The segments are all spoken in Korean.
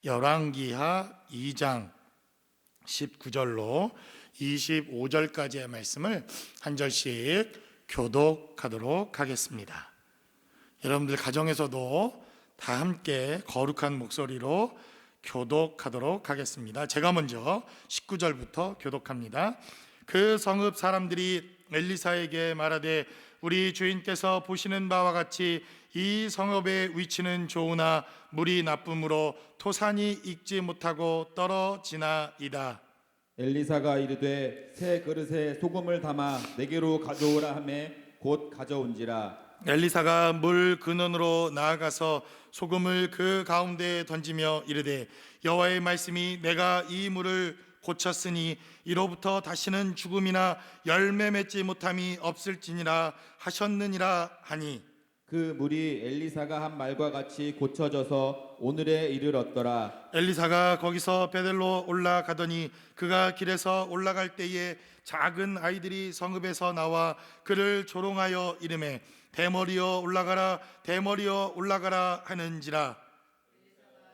열왕기하 2장 19절로 25절까지의 말씀을 한 절씩 교독하도록 하겠습니다. 여러분들 가정에서도 다 함께 거룩한 목소리로 교독하도록 하겠습니다. 제가 먼저 19절부터 교독합니다. 그 성읍 사람들이 엘리사에게 말하되 우리 주인께서 보시는 바와 같이 이 성읍의 위치는 좋으나 물이 나쁨으로 토산이 익지 못하고 떨어지나이다. 엘리사가 이르되 새 그릇에 소금을 담아 내게로 가져오라 하매 곧 가져온지라. 엘리사가 물 근원으로 나아가서 소금을 그 가운데에 던지며 이르되 여호와의 말씀이 내가 이 물을 고쳤으니 이로부터 다시는 죽음이나 열매 맺지 못함이 없을지니라 하셨느니라 하니, 그 물이 엘리사가 한 말과 같이 고쳐져서 오늘에 이르렀더라. 엘리사가 거기서 베델로 올라가더니 그가 길에서 올라갈 때에 작은 아이들이 성읍에서 나와 그를 조롱하여 이르매 대머리여 올라가라 대머리여 올라가라 하는지라.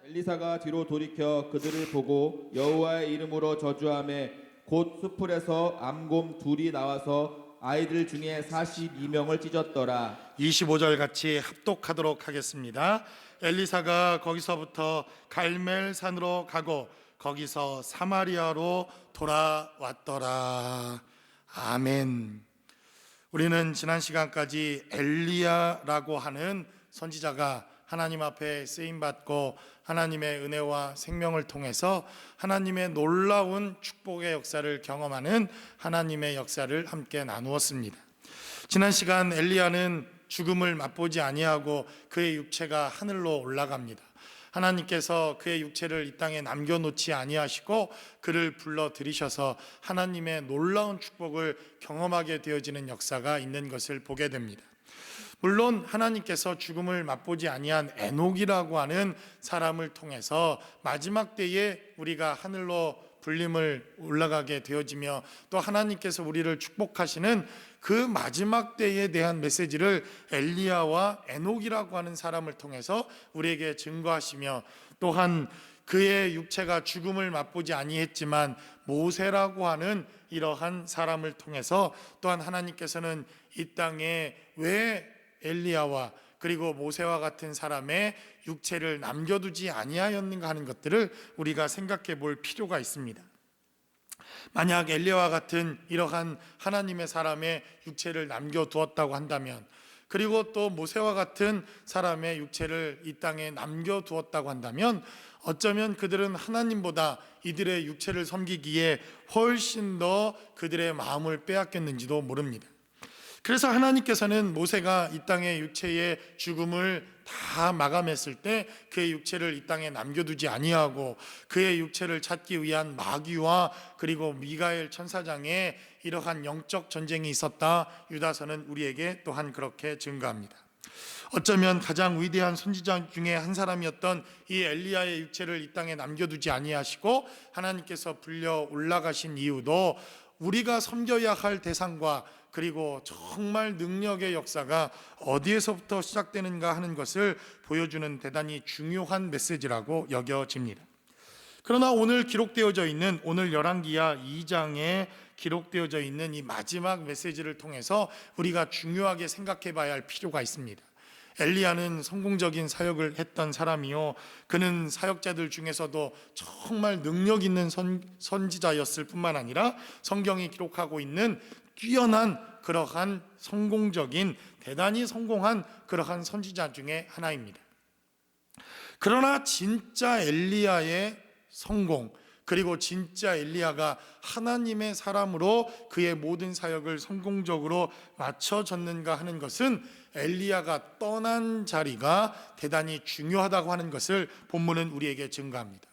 엘리사가 뒤로 돌이켜 그들을 보고 여호와의 이름으로 저주하매 곧 수풀에서 암곰 둘이 나와서 아이들 중에 42명을 찢었더라. 25절 같이 합독하도록 하겠습니다. 엘리사가 거기서부터 갈멜산으로 가고 거기서 사마리아로 돌아왔더라. 아멘. 우리는 지난 시간까지 엘리야라고 하는 선지자가 하나님 앞에 쓰임받고 하나님의 은혜와 생명을 통해서 하나님의 놀라운 축복의 역사를 경험하는 하나님의 역사를 함께 나누었습니다. 지난 시간 엘리야는 죽음을 맛보지 아니하고 그의 육체가 하늘로 올라갑니다. 하나님께서 그의 육체를 이 땅에 남겨놓지 아니하시고 그를 불러들이셔서 하나님의 놀라운 축복을 경험하게 되어지는 역사가 있는 것을 보게 됩니다. 물론 하나님께서 죽음을 맛보지 아니한 에녹이라고 하는 사람을 통해서 마지막 때에 우리가 하늘로 불림을 올라가게 되어지며 또 하나님께서 우리를 축복하시는 그 마지막 때에 대한 메시지를 엘리야와 에녹이라고 하는 사람을 통해서 우리에게 증거하시며, 또한 그의 육체가 죽음을 맛보지 아니했지만 모세라고 하는 이러한 사람을 통해서 또한 하나님께서는 이 땅에 왜 엘리야와 그리고 모세와 같은 사람의 육체를 남겨두지 아니하였는가 하는 것들을 우리가 생각해 볼 필요가 있습니다. 만약 엘리야와 같은 이러한 하나님의 사람의 육체를 남겨두었다고 한다면, 그리고 또 모세와 같은 사람의 육체를 이 땅에 남겨두었다고 한다면 어쩌면 그들은 하나님보다 이들의 육체를 섬기기에 훨씬 더 그들의 마음을 빼앗겼는지도 모릅니다. 그래서 하나님께서는 모세가 이 땅의 육체의 죽음을 다 마감했을 때 그의 육체를 이 땅에 남겨두지 아니하고 그의 육체를 찾기 위한 마귀와 그리고 미가엘 천사장의 이러한 영적 전쟁이 있었다, 유다서는 우리에게 또한 그렇게 증거합니다. 어쩌면 가장 위대한 선지자 중에 한 사람이었던 이 엘리야의 육체를 이 땅에 남겨두지 아니하시고 하나님께서 불려 올라가신 이유도 우리가 섬겨야 할 대상과 그리고 정말 능력의 역사가 어디에서부터 시작되는가 하는 것을 보여주는 대단히 중요한 메시지라고 여겨집니다. 그러나 오늘 기록되어져 있는 오늘 열왕기하 2장에 기록되어져 있는 이 마지막 메시지를 통해서 우리가 중요하게 생각해 봐야 할 필요가 있습니다. 엘리야는 성공적인 사역을 했던 사람이요, 그는 사역자들 중에서도 정말 능력 있는 선지자였을 뿐만 아니라 성경이 기록하고 있는 뛰어난 그러한 성공적인, 대단히 성공한 그러한 선지자 중에 하나입니다. 그러나 진짜 엘리야의 성공, 그리고 진짜 엘리야가 하나님의 사람으로 그의 모든 사역을 성공적으로 마쳐졌는가 하는 것은 엘리야가 떠난 자리가 대단히 중요하다고 하는 것을 본문은 우리에게 증거합니다.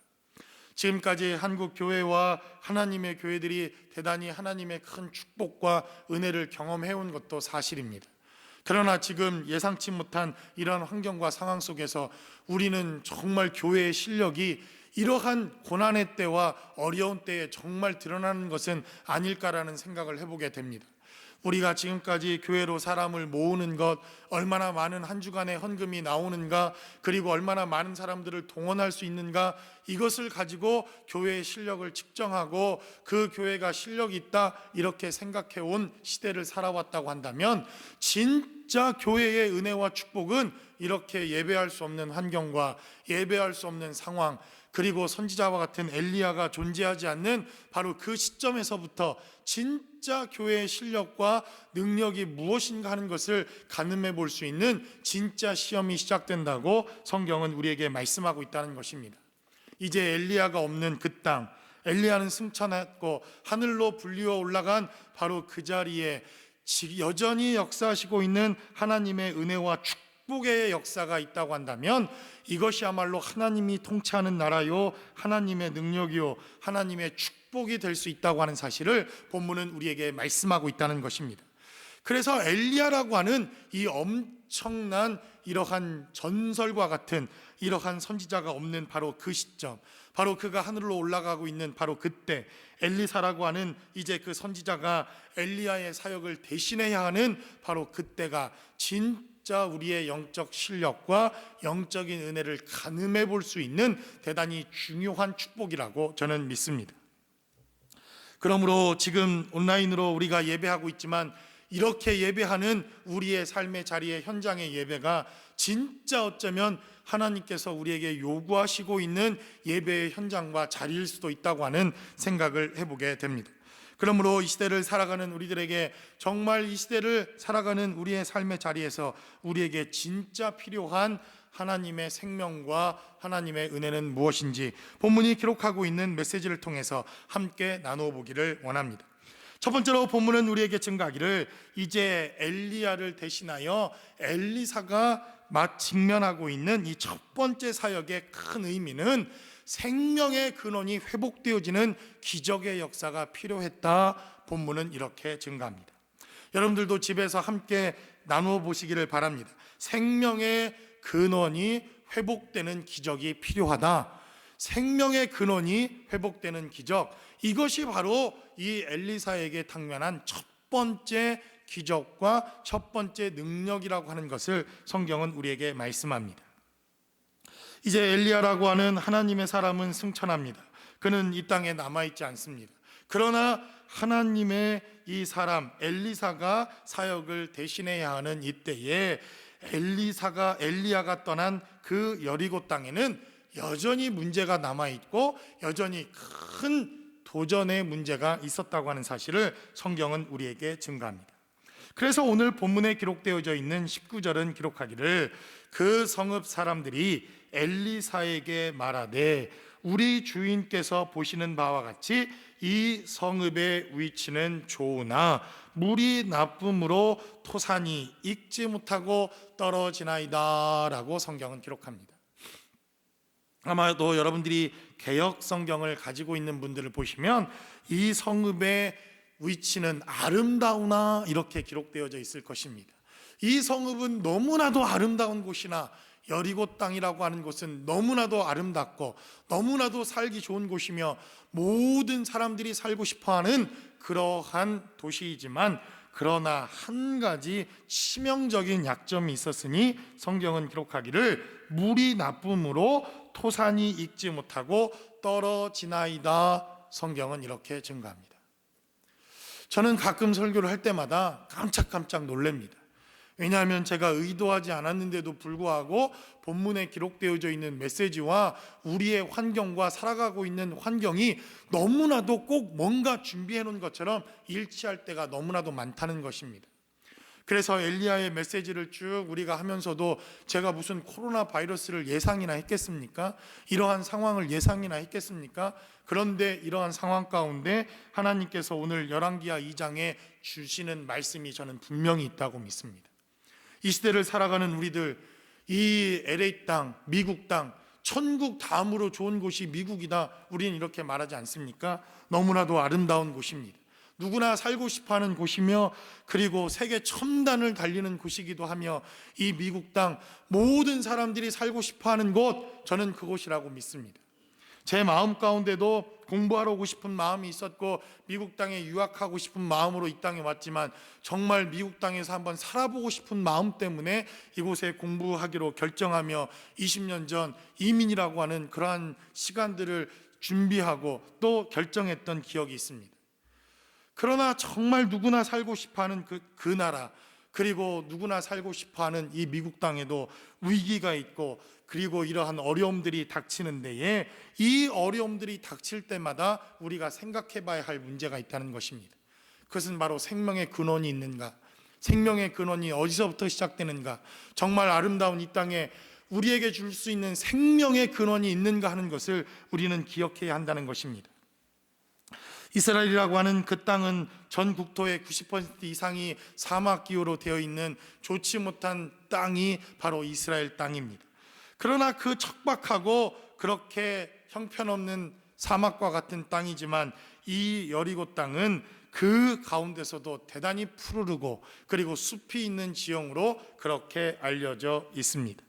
지금까지 한국 교회와 하나님의 교회들이 대단히 하나님의 큰 축복과 은혜를 경험해온 것도 사실입니다. 그러나 지금 예상치 못한 이런 환경과 상황 속에서 우리는 정말 교회의 실력이 이러한 고난의 때와 어려운 때에 정말 드러나는 것은 아닐까라는 생각을 해보게 됩니다. 우리가 지금까지 교회로 사람을 모으는 것, 얼마나 많은 한 주간의 헌금이 나오는가, 그리고 얼마나 많은 사람들을 동원할 수 있는가, 이것을 가지고 교회의 실력을 측정하고 그 교회가 실력이 있다 이렇게 생각해 온 시대를 살아왔다고 한다면, 진짜 교회의 은혜와 축복은 이렇게 예배할 수 없는 환경과 예배할 수 없는 상황, 그리고 선지자와 같은 엘리야가 존재하지 않는 바로 그 시점에서부터 진짜 교회의 실력과 능력이 무엇인가 하는 것을 가늠해 볼 수 있는 진짜 시험이 시작된다고 성경은 우리에게 말씀하고 있다는 것입니다. 이제 엘리야가 없는 그 땅, 엘리야는 승천했고 하늘로 불리어 올라간 바로 그 자리에 여전히 역사하시고 있는 하나님의 은혜와 축복의 역사가 있다고 한다면, 이것이야말로 하나님이 통치하는 나라요, 하나님의 능력이요, 하나님의 축복이 될 수 있다고 하는 사실을 본문은 우리에게 말씀하고 있다는 것입니다. 그래서 엘리야라고 하는 이 엄청난 이러한 전설과 같은 이러한 선지자가 없는 바로 그 시점, 바로 그가 하늘로 올라가고 있는 바로 그때, 엘리사라고 하는 이제 그 선지자가 엘리야의 사역을 대신해야 하는 바로 그때가 진짜 우리의 영적 실력과 영적인 은혜를 가늠해 볼 수 있는 대단히 중요한 축복이라고 저는 믿습니다. 그러므로 지금 온라인으로 우리가 예배하고 있지만, 이렇게 예배하는 우리의 삶의 자리의 현장의 예배가 진짜 어쩌면 하나님께서 우리에게 요구하시고 있는 예배의 현장과 자리일 수도 있다고 하는 생각을 해보게 됩니다. 그러므로 이 시대를 살아가는 우리들에게, 정말 이 시대를 살아가는 우리의 삶의 자리에서 우리에게 진짜 필요한 하나님의 생명과 하나님의 은혜는 무엇인지 본문이 기록하고 있는 메시지를 통해서 함께 나누어 보기를 원합니다. 첫 번째로 본문은 우리에게 증가하기를, 이제 엘리야를 대신하여 엘리사가 직면하고 있는 이 첫 번째 사역의 큰 의미는 생명의 근원이 회복되어지는 기적의 역사가 필요했다. 본문은 이렇게 증가합니다. 여러분들도 집에서 함께 나누어 보시기를 바랍니다. 생명의 근원이 회복되는 기적이 필요하다. 생명의 근원이 회복되는 기적, 이것이 바로 이 엘리사에게 당면한 첫 번째 기적과 첫 번째 능력이라고 하는 것을 성경은 우리에게 말씀합니다. 이제 엘리야라고 하는 하나님의 사람은 승천합니다. 그는 이 땅에 남아있지 않습니다. 그러나 하나님의 이 사람 엘리사가 사역을 대신해야 하는 이때에 엘리야가 떠난 그 여리고 땅에는 여전히 문제가 남아있고 여전히 큰 도전의 문제가 있었다고 하는 사실을 성경은 우리에게 증가합니다. 그래서 오늘 본문에 기록되어져 있는 19절은 기록하기를, 그 성읍 사람들이 엘리사에게 말하되 우리 주인께서 보시는 바와 같이 이 성읍의 위치는 좋으나 물이 나쁨으로 토산이 익지 못하고 떨어지나이다 라고 성경은 기록합니다. 아마도 여러분들이 개역 성경을 가지고 있는 분들을 보시면 이 성읍의 위치는 아름다우나 이렇게 기록되어져 있을 것입니다. 이 성읍은 너무나도 아름다운 곳이나 여리고 땅이라고 하는 곳은 너무나도 아름답고 너무나도 살기 좋은 곳이며 모든 사람들이 살고 싶어하는 그러한 도시이지만, 그러나 한 가지 치명적인 약점이 있었으니 성경은 기록하기를 물이 나쁨으로 토산이 익지 못하고 떨어지나이다. 성경은 이렇게 증가합니다. 저는 가끔 설교를 할 때마다 깜짝깜짝 놀랍니다. 왜냐하면 제가 의도하지 않았는데도 불구하고 본문에 기록되어져 있는 메시지와 우리의 환경과 살아가고 있는 환경이 너무나도 꼭 뭔가 준비해 놓은 것처럼 일치할 때가 너무나도 많다는 것입니다. 그래서 엘리야의 메시지를 쭉 우리가 하면서도 제가 무슨 코로나 바이러스를 예상이나 했겠습니까? 이러한 상황을 예상이나 했겠습니까? 그런데 이러한 상황 가운데 하나님께서 오늘 열왕기하 2장에 주시는 말씀이 저는 분명히 있다고 믿습니다. 이 시대를 살아가는 우리들, 이 LA 땅, 미국 땅, 천국 다음으로 좋은 곳이 미국이다, 우리는 이렇게 말하지 않습니까? 너무나도 아름다운 곳입니다. 누구나 살고 싶어하는 곳이며, 그리고 세계 첨단을 달리는 곳이기도 하며, 이 미국 땅 모든 사람들이 살고 싶어하는 곳, 저는 그곳이라고 믿습니다. 제 마음 가운데도 공부하러 오고 싶은 마음이 있었고 미국 땅에 유학하고 싶은 마음으로 이 땅에 왔지만 정말 미국 땅에서 한번 살아보고 싶은 마음 때문에 이곳에 공부하기로 결정하며 20년 전 이민이라고 하는 그러한 시간들을 준비하고 또 결정했던 기억이 있습니다. 그러나 정말 누구나 살고 싶어하는 그 나라, 그리고 누구나 살고 싶어하는 이 미국 땅에도 위기가 있고 그리고 이러한 어려움들이 닥치는 데에 이 어려움들이 닥칠 때마다 우리가 생각해 봐야 할 문제가 있다는 것입니다. 그것은 바로 생명의 근원이 있는가, 생명의 근원이 어디서부터 시작되는가, 정말 아름다운 이 땅에 우리에게 줄 수 있는 생명의 근원이 있는가 하는 것을 우리는 기억해야 한다는 것입니다. 이스라엘이라고 하는 그 땅은 전 국토의 90% 이상이 사막 기후로 되어 있는 좋지 못한 땅이 바로 이스라엘 땅입니다. 그러나 그 척박하고 그렇게 형편없는 사막과 같은 땅이지만 이 여리고 땅은 그 가운데서도 대단히 푸르르고 그리고 숲이 있는 지형으로 그렇게 알려져 있습니다.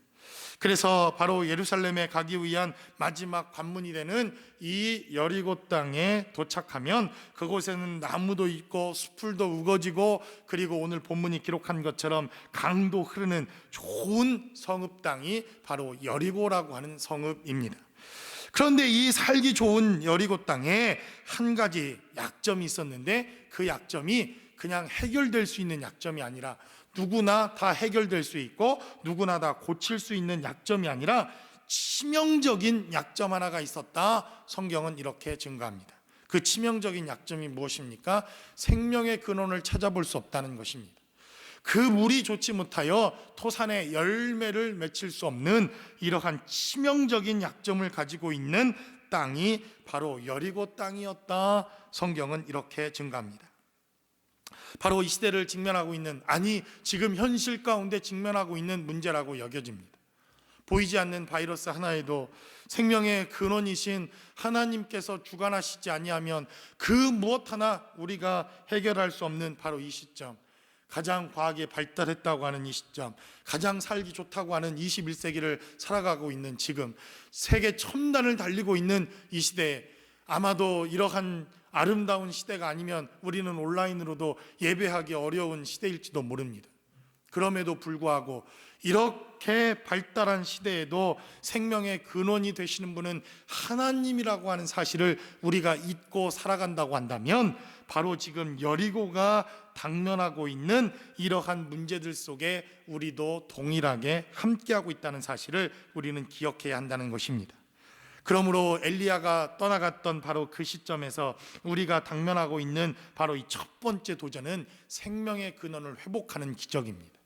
그래서 바로 예루살렘에 가기 위한 마지막 관문이 되는 이 여리고 땅에 도착하면 그곳에는 나무도 있고 숲풀도 우거지고 그리고 오늘 본문이 기록한 것처럼 강도 흐르는 좋은 성읍 땅이 바로 여리고라고 하는 성읍입니다. 그런데 이 살기 좋은 여리고 땅에 한 가지 약점이 있었는데 그 약점이 그냥 해결될 수 있는 약점이 아니라 누구나 다 해결될 수 있고 누구나 다 고칠 수 있는 약점이 아니라 치명적인 약점 하나가 있었다. 성경은 이렇게 증거합니다. 그 치명적인 약점이 무엇입니까? 생명의 근원을 찾아볼 수 없다는 것입니다. 그 물이 좋지 못하여 토산의 열매를 맺힐 수 없는 이러한 치명적인 약점을 가지고 있는 땅이 바로 여리고 땅이었다. 성경은 이렇게 증거합니다. 바로 이 시대를 직면하고 있는, 아니 지금 현실 가운데 직면하고 있는 문제라고 여겨집니다. 보이지 않는 바이러스 하나에도 생명의 근원이신 하나님께서 주관하시지 아니하면 그 무엇 하나 우리가 해결할 수 없는 바로 이 시점, 가장 과학이 발달했다고 하는 이 시점, 가장 살기 좋다고 하는 21세기를 살아가고 있는 지금, 세계 첨단을 달리고 있는 이 시대에 아마도 이러한 아름다운 시대가 아니면 우리는 온라인으로도 예배하기 어려운 시대일지도 모릅니다. 그럼에도 불구하고 이렇게 발달한 시대에도 생명의 근원이 되시는 분은 하나님이라고 하는 사실을 우리가 잊고 살아간다고 한다면 바로 지금 여리고가 당면하고 있는 이러한 문제들 속에 우리도 동일하게 함께하고 있다는 사실을 우리는 기억해야 한다는 것입니다. 그러므로 엘리야가 떠나갔던 바로 그 시점에서 우리가 당면하고 있는 바로 이 첫 번째 도전은 생명의 근원을 회복하는 기적입니다.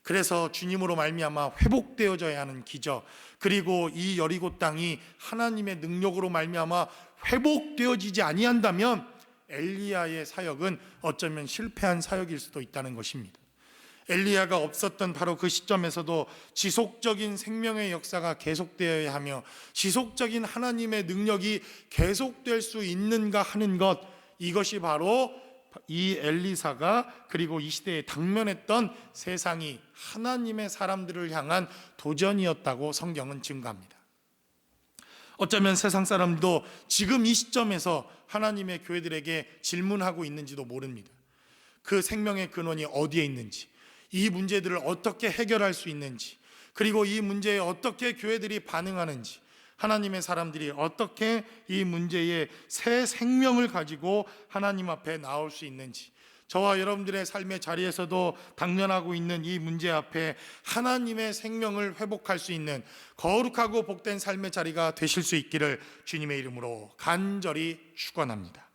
그래서 주님으로 말미암아 회복되어져야 하는 기적, 그리고 이 여리고 땅이 하나님의 능력으로 말미암아 회복되어지지 아니한다면 엘리야의 사역은 어쩌면 실패한 사역일 수도 있다는 것입니다. 엘리야가 없었던 바로 그 시점에서도 지속적인 생명의 역사가 계속되어야 하며 지속적인 하나님의 능력이 계속될 수 있는가 하는 것, 이것이 바로 이 엘리사가 그리고 이 시대에 당면했던 세상이 하나님의 사람들을 향한 도전이었다고 성경은 증거합니다. 어쩌면 세상 사람도 지금 이 시점에서 하나님의 교회들에게 질문하고 있는지도 모릅니다. 그 생명의 근원이 어디에 있는지, 이 문제들을 어떻게 해결할 수 있는지, 그리고 이 문제에 어떻게 교회들이 반응하는지, 하나님의 사람들이 어떻게 이 문제에 새 생명을 가지고 하나님 앞에 나올 수 있는지, 저와 여러분들의 삶의 자리에서도 당면하고 있는 이 문제 앞에 하나님의 생명을 회복할 수 있는 거룩하고 복된 삶의 자리가 되실 수 있기를 주님의 이름으로 간절히 축원합니다.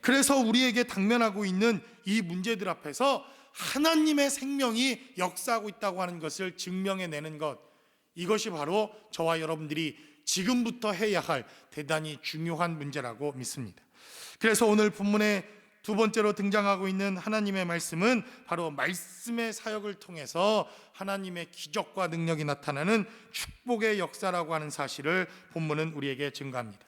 그래서 우리에게 당면하고 있는 이 문제들 앞에서 하나님의 생명이 역사하고 있다고 하는 것을 증명해내는 것, 이것이 바로 저와 여러분들이 지금부터 해야 할 대단히 중요한 문제라고 믿습니다. 그래서 오늘 본문에 두 번째로 등장하고 있는 하나님의 말씀은 바로 말씀의 사역을 통해서 하나님의 기적과 능력이 나타나는 축복의 역사라고 하는 사실을 본문은 우리에게 증거합니다.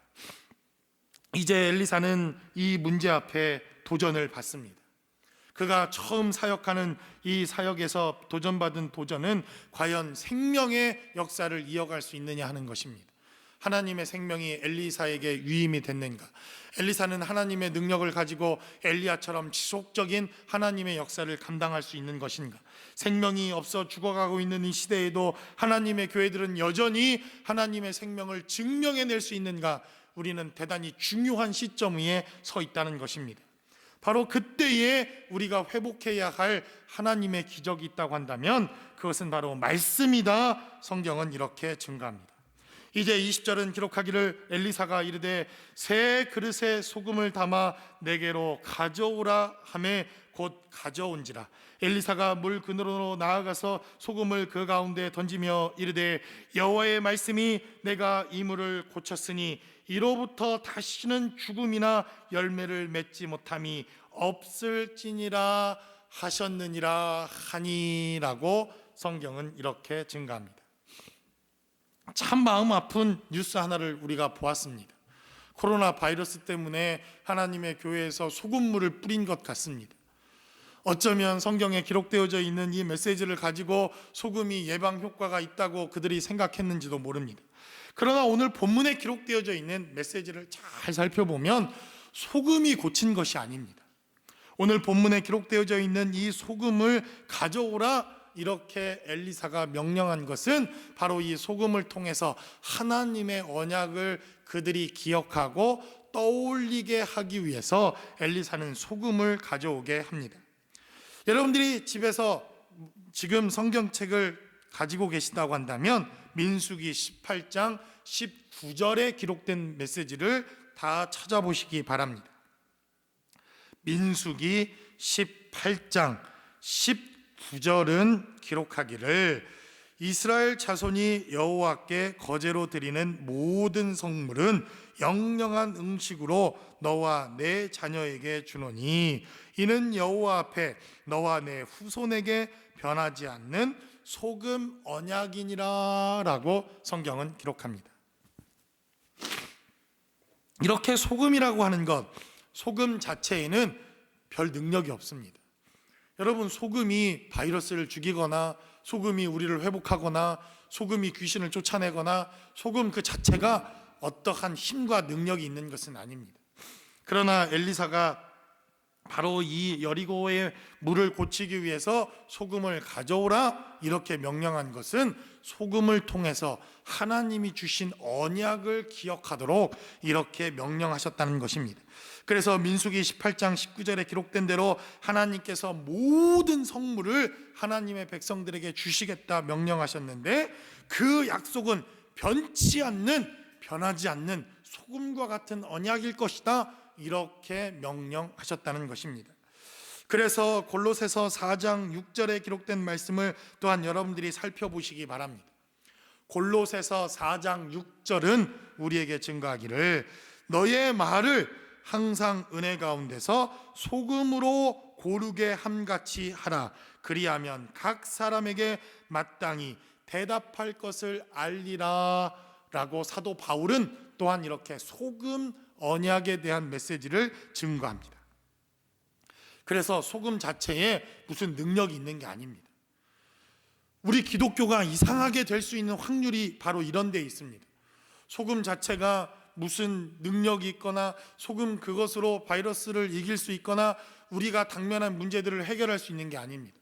이제 엘리사는 이 문제 앞에 도전을 받습니다. 그가 처음 사역하는 이 사역에서 도전받은 도전은 과연 생명의 역사를 이어갈 수 있느냐 하는 것입니다. 하나님의 생명이 엘리사에게 위임이 됐는가? 엘리사는 하나님의 능력을 가지고 엘리야처럼 지속적인 하나님의 역사를 감당할 수 있는 것인가? 생명이 없어 죽어가고 있는 이 시대에도 하나님의 교회들은 여전히 하나님의 생명을 증명해낼 수 있는가? 우리는 대단히 중요한 시점 위에 서 있다는 것입니다. 바로 그때에 우리가 회복해야 할 하나님의 기적이 있다고 한다면 그것은 바로 말씀이다. 성경은 이렇게 증가합니다. 이제 20절은 기록하기를 엘리사가 이르되 새 그릇에 소금을 담아 내게로 가져오라 하매 곧 가져온지라. 엘리사가 물 그늘로 나아가서 소금을 그 가운데 던지며 이르되 여호와의 말씀이 내가 이 물을 고쳤으니 이로부터 다시는 죽음이나 열매를 맺지 못함이 없을지니라 하셨느니라 하니라고 성경은 이렇게 증가합니다. 참 마음 아픈 뉴스 하나를 우리가 보았습니다. 코로나 바이러스 때문에 하나님의 교회에서 소금물을 뿌린 것 같습니다. 어쩌면 성경에 기록되어져 있는 이 메시지를 가지고 소금이 예방 효과가 있다고 그들이 생각했는지도 모릅니다. 그러나 오늘 본문에 기록되어져 있는 메시지를 잘 살펴보면 소금이 고친 것이 아닙니다. 오늘 본문에 기록되어져 있는 이 소금을 가져오라 이렇게 엘리사가 명령한 것은 바로 이 소금을 통해서 하나님의 언약을 그들이 기억하고 떠올리게 하기 위해서 엘리사는 소금을 가져오게 합니다. 여러분들이 집에서 지금 성경책을 가지고 계시다고 한다면 민수기 18장 19절에 기록된 메시지를 다 찾아보시기 바랍니다. 민수기 18장 19절은 기록하기를 이스라엘 자손이 여호와께 거제로 드리는 모든 성물은 영영한 음식으로 너와 내 자녀에게 주노니 이는 여호와 앞에 너와 내 후손에게 변하지 않는 소금 언약이니라 라고 성경은 기록합니다. 이렇게 소금이라고 하는 것, 소금 자체에는 별 능력이 없습니다. 여러분, 소금이 바이러스를 죽이거나 소금이 우리를 회복하거나 소금이 귀신을 쫓아내거나 소금 그 자체가 어떠한 힘과 능력이 있는 것은 아닙니다. 그러나 엘리사가 바로 이 여리고의 물을 고치기 위해서 소금을 가져오라 이렇게 명령한 것은 소금을 통해서 하나님이 주신 언약을 기억하도록 이렇게 명령하셨다는 것입니다. 그래서 민수기 18장 19절에 기록된 대로 하나님께서 모든 성물을 하나님의 백성들에게 주시겠다 명령하셨는데 그 약속은 변하지 않는 소금과 같은 언약일 것이다 이렇게 명령하셨다는 것입니다. 그래서 골로새서 4장 6절에 기록된 말씀을 또한 여러분들이 살펴보시기 바랍니다. 골로새서 4장 6절은 우리에게 증거하기를 너의 말을 항상 은혜 가운데서 소금으로 고르게 함같이 하라. 그리하면 각 사람에게 마땅히 대답할 것을 알리라 라고 사도 바울은 또한 이렇게 소금 언약에 대한 메시지를 증거합니다. 그래서 소금 자체에 무슨 능력이 있는 게 아닙니다. 우리 기독교가 이상하게 될 수 있는 확률이 바로 이런 데 있습니다. 소금 자체가 무슨 능력이 있거나 소금 그것으로 바이러스를 이길 수 있거나 우리가 당면한 문제들을 해결할 수 있는 게 아닙니다.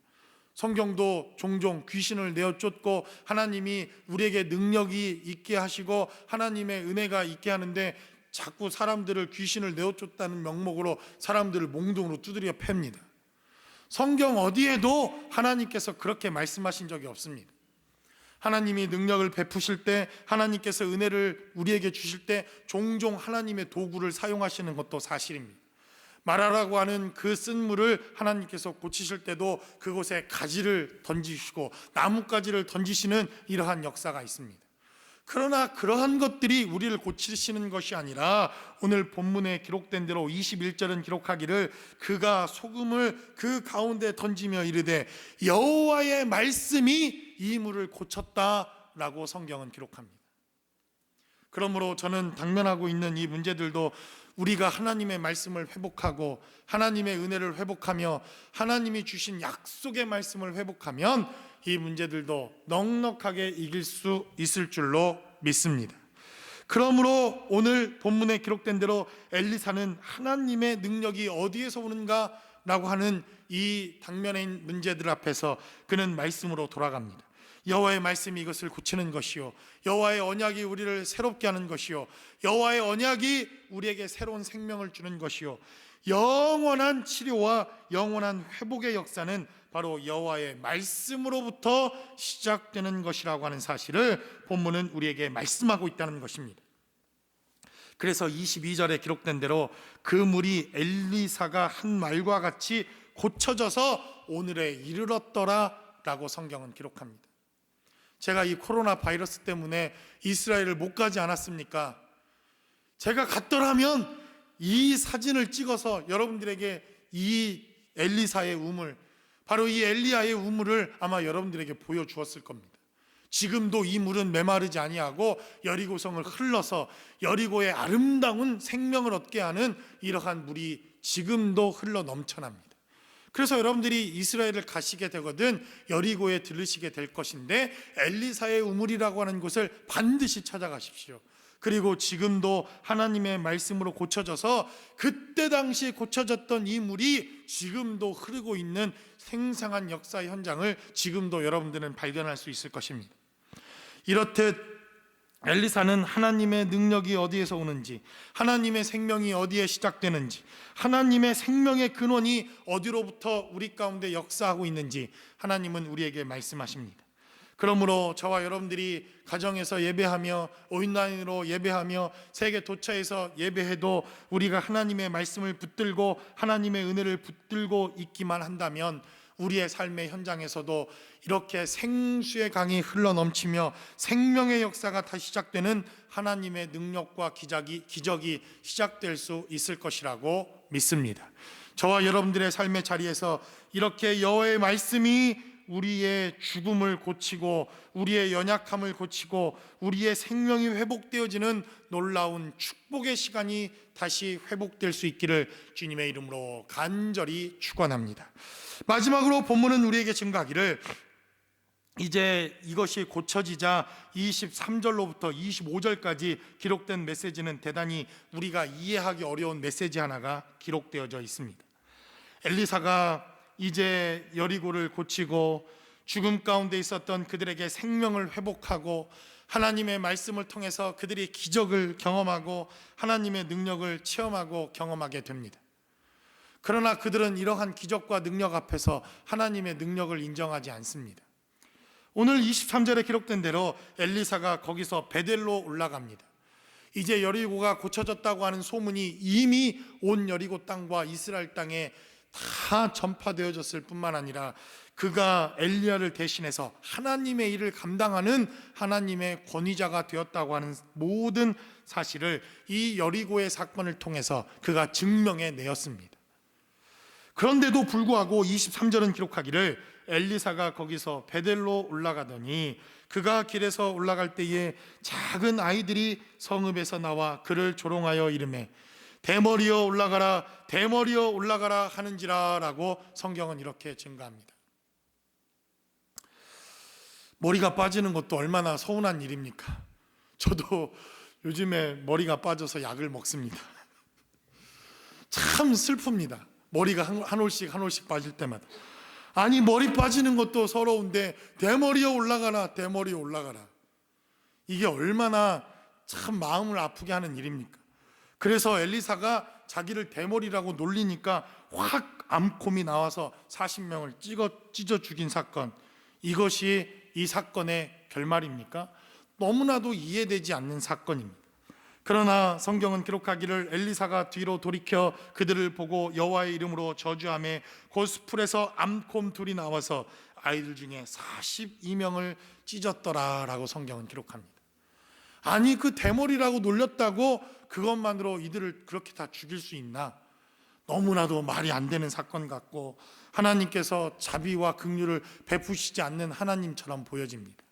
성경도 종종 귀신을 내어 쫓고 하나님이 우리에게 능력이 있게 하시고 하나님의 은혜가 있게 하는데 자꾸 사람들을 귀신을 내어 쫓다는 명목으로 사람들을 몽둥으로 두드려 팹니다. 성경 어디에도 하나님께서 그렇게 말씀하신 적이 없습니다. 하나님이 능력을 베푸실 때 하나님께서 은혜를 우리에게 주실 때 종종 하나님의 도구를 사용하시는 것도 사실입니다. 마라라고 하는 그 쓴 물을 하나님께서 고치실 때도 그곳에 가지를 던지시고 나뭇가지를 던지시는 이러한 역사가 있습니다. 그러나 그러한 것들이 우리를 고치시는 것이 아니라 오늘 본문에 기록된 대로 21절은 기록하기를 그가 소금을 그 가운데 던지며 이르되 여호와의 말씀이 이 물을 고쳤다라고 성경은 기록합니다. 그러므로 저는 당면하고 있는 이 문제들도 우리가 하나님의 말씀을 회복하고 하나님의 은혜를 회복하며 하나님이 주신 약속의 말씀을 회복하면 이 문제들도 넉넉하게 이길 수 있을 줄로 믿습니다. 그러므로 오늘 본문에 기록된 대로 엘리사는 하나님의 능력이 어디에서 오는가라고 하는 이 당면에 있는 문제들 앞에서 그는 말씀으로 돌아갑니다. 여호와의 말씀이 이것을 고치는 것이요, 여호와의 언약이 우리를 새롭게 하는 것이요, 여호와의 언약이 우리에게 새로운 생명을 주는 것이요, 영원한 치료와 영원한 회복의 역사는 바로 여호와의 말씀으로부터 시작되는 것이라고 하는 사실을 본문은 우리에게 말씀하고 있다는 것입니다. 그래서 22절에 기록된 대로 그 물이 엘리사가 한 말과 같이 고쳐져서 오늘에 이르렀더라 라고 성경은 기록합니다. 제가 이 코로나 바이러스 때문에 이스라엘을 못 가지 않았습니까? 제가 갔더라면 이 사진을 찍어서 여러분들에게 이 엘리사의 우물, 바로 이 엘리야의 우물을 아마 여러분들에게 보여주었을 겁니다. 지금도 이 물은 메마르지 아니하고 여리고성을 흘러서 여리고의 아름다운 생명을 얻게 하는 이러한 물이 지금도 흘러 넘쳐납니다. 그래서 여러분들이 이스라엘을 가시게 되거든 여리고에 들르시게 될 것인데 엘리사의 우물이라고 하는 곳을 반드시 찾아가십시오. 그리고 지금도 하나님의 말씀으로 고쳐져서 그때 당시 고쳐졌던 이 물이 지금도 흐르고 있는 생생한 역사의 현장을 지금도 여러분들은 발견할 수 있을 것입니다. 이렇듯 엘리사는 하나님의 능력이 어디에서 오는지, 하나님의 생명이 어디에 시작되는지, 하나님의 생명의 근원이 어디로부터 우리 가운데 역사하고 있는지 하나님은 우리에게 말씀하십니다. 그러므로 저와 여러분들이 가정에서 예배하며 온라인으로 예배하며 세계 도처에서 예배해도 우리가 하나님의 말씀을 붙들고 하나님의 은혜를 붙들고 있기만 한다면 우리의 삶의 현장에서도 이렇게 생수의 강이 흘러넘치며 생명의 역사가 다시 시작되는 하나님의 능력과 기적이 시작될 수 있을 것이라고 믿습니다. 저와 여러분들의 삶의 자리에서 이렇게 여호와의 말씀이 우리의 죽음을 고치고 우리의 연약함을 고치고 우리의 생명이 회복되어지는 놀라운 축복의 시간이 다시 회복될 수 있기를 주님의 이름으로 간절히 축원합니다. 마지막으로 본문은 우리에게 증거하기를 이제 이것이 고쳐지자 23절로부터 25절까지 기록된 메시지는 대단히 우리가 이해하기 어려운 메시지 하나가 기록되어져 있습니다. 엘리사가 이제 여리고를 고치고 죽음 가운데 있었던 그들에게 생명을 회복하고 하나님의 말씀을 통해서 그들이 기적을 경험하고 하나님의 능력을 체험하고 경험하게 됩니다. 그러나 그들은 이러한 기적과 능력 앞에서 하나님의 능력을 인정하지 않습니다. 오늘 23절에 기록된 대로 엘리사가 거기서 베델로 올라갑니다. 이제 여리고가 고쳐졌다고 하는 소문이 이미 온 여리고 땅과 이스라엘 땅에 다 전파되어졌을 뿐만 아니라 그가 엘리야를 대신해서 하나님의 일을 감당하는 하나님의 권위자가 되었다고 하는 모든 사실을 이 여리고의 사건을 통해서 그가 증명해 내었습니다. 그런데도 불구하고 23절은 기록하기를 엘리사가 거기서 베델로 올라가더니 그가 길에서 올라갈 때에 작은 아이들이 성읍에서 나와 그를 조롱하여 이르매 대머리여 올라가라 대머리여 올라가라 하는지라 라고 성경은 이렇게 증가합니다. 머리가 빠지는 것도 얼마나 서운한 일입니까? 저도 요즘에 머리가 빠져서 약을 먹습니다. 참 슬픕니다. 머리가 한 올씩 빠질 때마다. 아니 머리 빠지는 것도 서러운데 대머리에 올라가라 대머리에 올라가라. 이게 얼마나 참 마음을 아프게 하는 일입니까? 그래서 엘리사가 자기를 대머리라고 놀리니까 확 암콤이 나와서 40명을 찢어 죽인 사건, 이것이 이 사건의 결말입니까? 너무나도 이해되지 않는 사건입니다. 그러나 성경은 기록하기를 엘리사가 뒤로 돌이켜 그들을 보고 여호와의 이름으로 저주하며 고스풀에서 암콤 둘이 나와서 아이들 중에 42명을 찢었더라 라고 성경은 기록합니다. 아니 그 대머리라고 놀렸다고 그것만으로 이들을 그렇게 다 죽일 수 있나? 너무나도 말이 안 되는 사건 같고 하나님께서 자비와 긍휼을 베푸시지 않는 하나님처럼 보여집니다.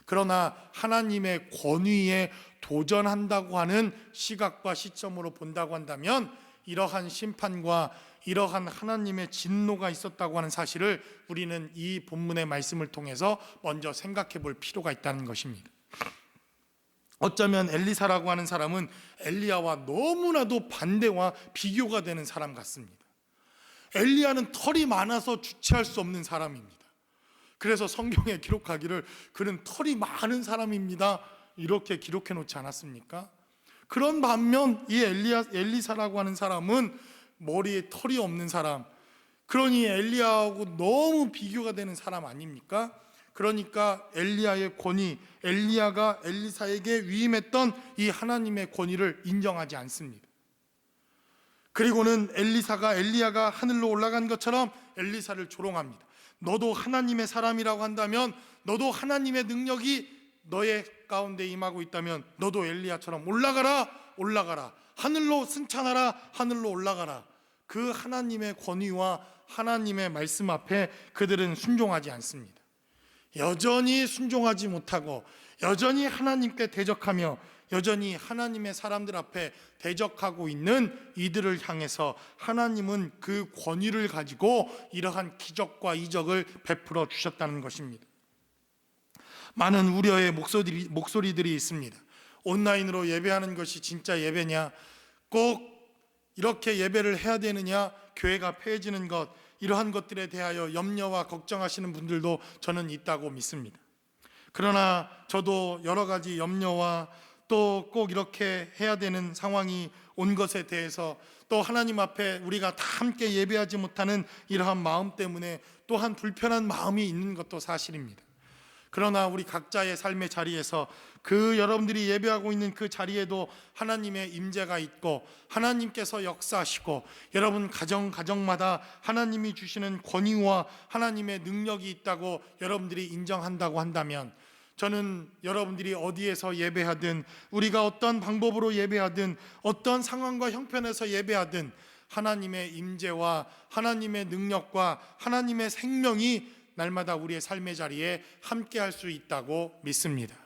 그러나 하나님의 권위에 도전한다고 하는 시각과 시점으로 본다고 한다면 이러한 심판과 이러한 하나님의 진노가 있었다고 하는 사실을 우리는 이 본문의 말씀을 통해서 먼저 생각해 볼 필요가 있다는 것입니다. 어쩌면 엘리사라고 하는 사람은 엘리야와 너무나도 반대와 비교가 되는 사람 같습니다. 엘리야는 털이 많아서 주체할 수 없는 사람입니다. 그래서 성경에 기록하기를 그는 털이 많은 사람입니다, 이렇게 기록해 놓지 않았습니까? 그런 반면 이 엘리사라고 하는 사람은 머리에 털이 없는 사람, 그러니 엘리야하고 너무 비교가 되는 사람 아닙니까? 그러니까 엘리야의 권위, 엘리야가 엘리사에게 위임했던 이 하나님의 권위를 인정하지 않습니다. 그리고는 엘리야가 하늘로 올라간 것처럼 엘리사를 조롱합니다. 너도 하나님의 사람이라고 한다면, 너도 하나님의 능력이 너의 가운데 임하고 있다면 너도 엘리야처럼 올라가라, 하늘로 승천하라, 하늘로 올라가라. 그 하나님의 권위와 하나님의 말씀 앞에 그들은 순종하지 않습니다. 여전히 순종하지 못하고 여전히 하나님께 대적하며 여전히 하나님의 사람들 앞에 대적하고 있는 이들을 향해서 하나님은 그 권위를 가지고 이러한 기적과 이적을 베풀어 주셨다는 것입니다. 많은 우려의 목소리들이 있습니다. 온라인으로 예배하는 것이 진짜 예배냐? 꼭 이렇게 예배를 해야 되느냐? 교회가 폐해지는 것, 이러한 것들에 대하여 염려와 걱정하시는 분들도 저는 있다고 믿습니다. 그러나 저도 여러 가지 염려와 또 꼭 이렇게 해야 되는 상황이 온 것에 대해서, 또 하나님 앞에 우리가 다 함께 예배하지 못하는 이러한 마음 때문에 또한 불편한 마음이 있는 것도 사실입니다. 그러나 우리 각자의 삶의 자리에서 그 여러분들이 예배하고 있는 그 자리에도 하나님의 임재가 있고 하나님께서 역사하시고 여러분 가정마다 하나님이 주시는 권위와 하나님의 능력이 있다고 여러분들이 인정한다고 한다면, 저는 여러분들이 어디에서 예배하든, 우리가 어떤 방법으로 예배하든, 어떤 상황과 형편에서 예배하든 하나님의 임재와 하나님의 능력과 하나님의 생명이 날마다 우리의 삶의 자리에 함께 할 수 있다고 믿습니다.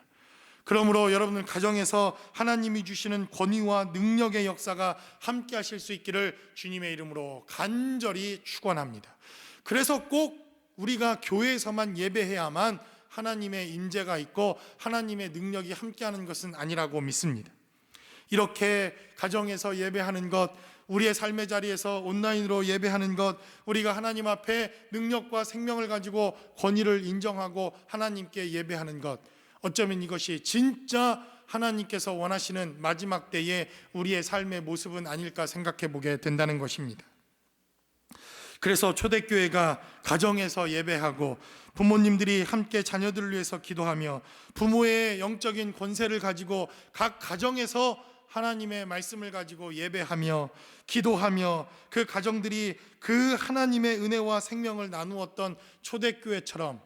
그러므로 여러분들 가정에서 하나님이 주시는 권위와 능력의 역사가 함께 하실 수 있기를 주님의 이름으로 간절히 축원합니다. 그래서 꼭 우리가 교회에서만 예배해야만 하나님의 임재가 있고 하나님의 능력이 함께하는 것은 아니라고 믿습니다. 이렇게 가정에서 예배하는 것, 우리의 삶의 자리에서 온라인으로 예배하는 것, 우리가 하나님 앞에 능력과 생명을 가지고 권위를 인정하고 하나님께 예배하는 것, 어쩌면 이것이 진짜 하나님께서 원하시는 마지막 때의 우리의 삶의 모습은 아닐까 생각해 보게 된다는 것입니다. 그래서 초대교회가 가정에서 예배하고 부모님들이 함께 자녀들을 위해서 기도하며 부모의 영적인 권세를 가지고 각 가정에서 하나님의 말씀을 가지고 예배하며 기도하며 그 가정들이 그 하나님의 은혜와 생명을 나누었던 초대교회처럼,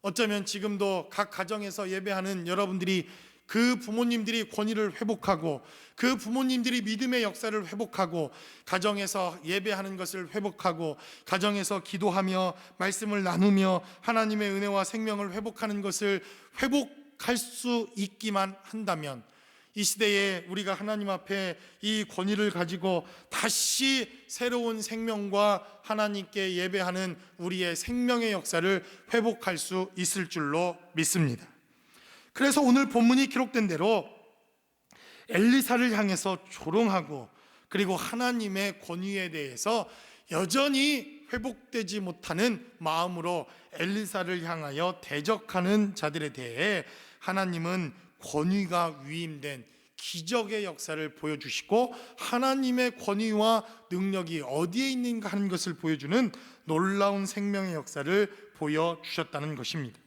어쩌면 지금도 각 가정에서 예배하는 여러분들이 그 부모님들이 권위를 회복하고 그 부모님들이 믿음의 역사를 회복하고 가정에서 예배하는 것을 회복하고 가정에서 기도하며 말씀을 나누며 하나님의 은혜와 생명을 회복하는 것을 회복할 수 있기만 한다면, 이 시대에 우리가 하나님 앞에 이 권위를 가지고 다시 새로운 생명과 하나님께 예배하는 우리의 생명의 역사를 회복할 수 있을 줄로 믿습니다. 그래서 오늘 본문이 기록된 대로 엘리사를 향해서 조롱하고 그리고 하나님의 권위에 대해서 여전히 회복되지 못하는 마음으로 엘리사를 향하여 대적하는 자들에 대해 하나님은 권위가 위임된 기적의 역사를 보여주시고 하나님의 권위와 능력이 어디에 있는가 하는 것을 보여주는 놀라운 생명의 역사를 보여주셨다는 것입니다.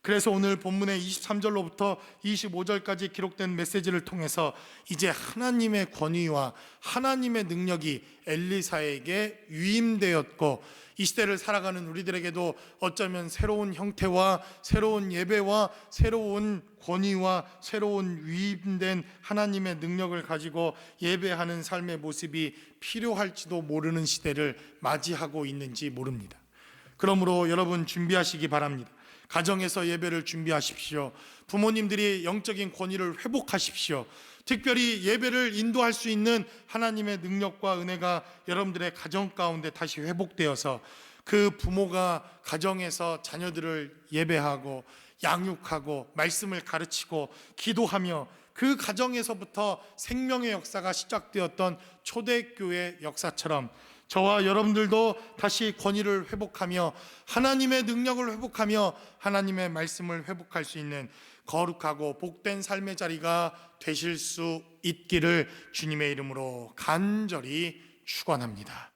그래서 오늘 본문의 23절로부터 25절까지 기록된 메시지를 통해서 이제 하나님의 권위와 하나님의 능력이 엘리사에게 위임되었고, 이 시대를 살아가는 우리들에게도 어쩌면 새로운 형태와 새로운 예배와 새로운 권위와 새로운 위임된 하나님의 능력을 가지고 예배하는 삶의 모습이 필요할지도 모르는 시대를 맞이하고 있는지 모릅니다. 그러므로 여러분 준비하시기 바랍니다. 가정에서 예배를 준비하십시오. 부모님들이 영적인 권위를 회복하십시오. 특별히 예배를 인도할 수 있는 하나님의 능력과 은혜가 여러분들의 가정 가운데 다시 회복되어서 그 부모가 가정에서 자녀들을 예배하고 양육하고 말씀을 가르치고 기도하며 그 가정에서부터 생명의 역사가 시작되었던 초대교회 역사처럼 저와 여러분들도 다시 권위를 회복하며 하나님의 능력을 회복하며 하나님의 말씀을 회복할 수 있는 거룩하고 복된 삶의 자리가 되실 수 있기를 주님의 이름으로 간절히 축원합니다.